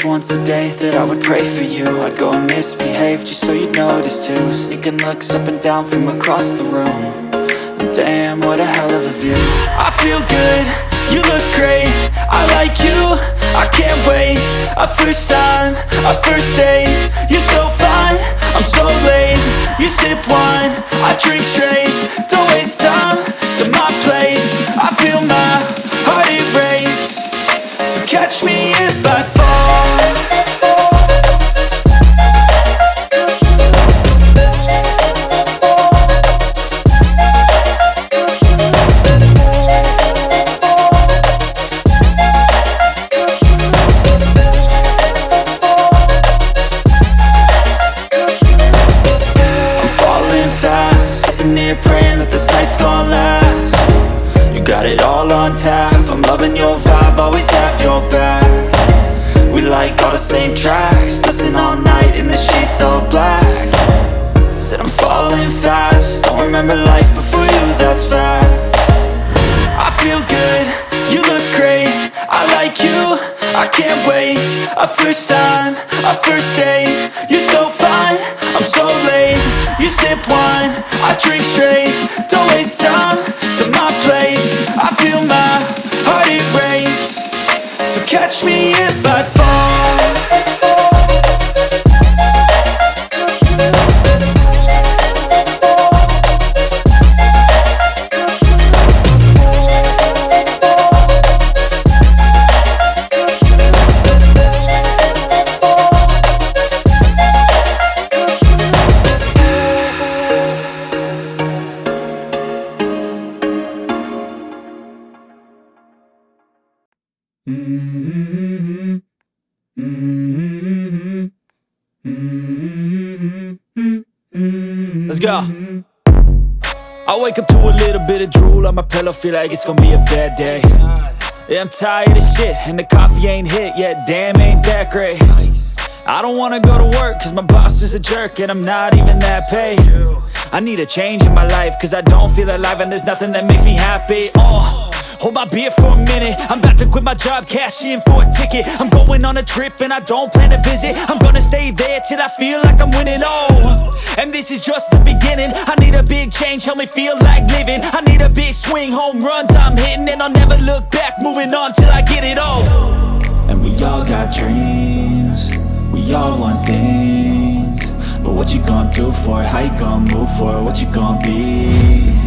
just once a day that I would pray for you. I'd go and misbehave just so you'd notice too. Sneaking looks up and down from across the room. And damn, what a hell of a view. I feel good, you look great, I like you, I can't wait. A first time, a first date, you're so fine, I'm so late. You sip wine, I drink straight, don't waste time to my place. I feel my heart erase, so catch me if I fall. Praying that this night's gonna last. You got it all on tap, I'm loving your vibe, always have your back. We like all the same tracks, listen all night in the sheets all black. Said I'm falling fast, don't remember life before you, that's fact. I feel good, you look great, I like you, I can't wait. A first time, a first date, you're so fine, I'm so late. You sip wine, I drink straight, don't waste time to my place. I feel my heart erase, so catch me if I fall. Let's go. I wake up to a little bit of drool on my pillow, feel like it's gonna be a bad day. Yeah, I'm tired of shit, and the coffee ain't hit yet, damn, ain't that great. I don't wanna go to work, cause my boss is a jerk, and I'm not even that paid. I need a change in my life, cause I don't feel alive, and there's nothing that makes me happy. Hold my beer for a minute, I'm about to quit my job, cash in for a ticket. I'm going on a trip and I don't plan to visit. I'm gonna stay there till I feel like I'm winning, and this is just the beginning. I need a big change, help me feel like living. I need a big swing, home runs I'm hitting, and I'll never look back, moving on till I get it all. And we all got dreams, we all want things, but what you gonna do for it? How you gonna move for it? What you gonna be?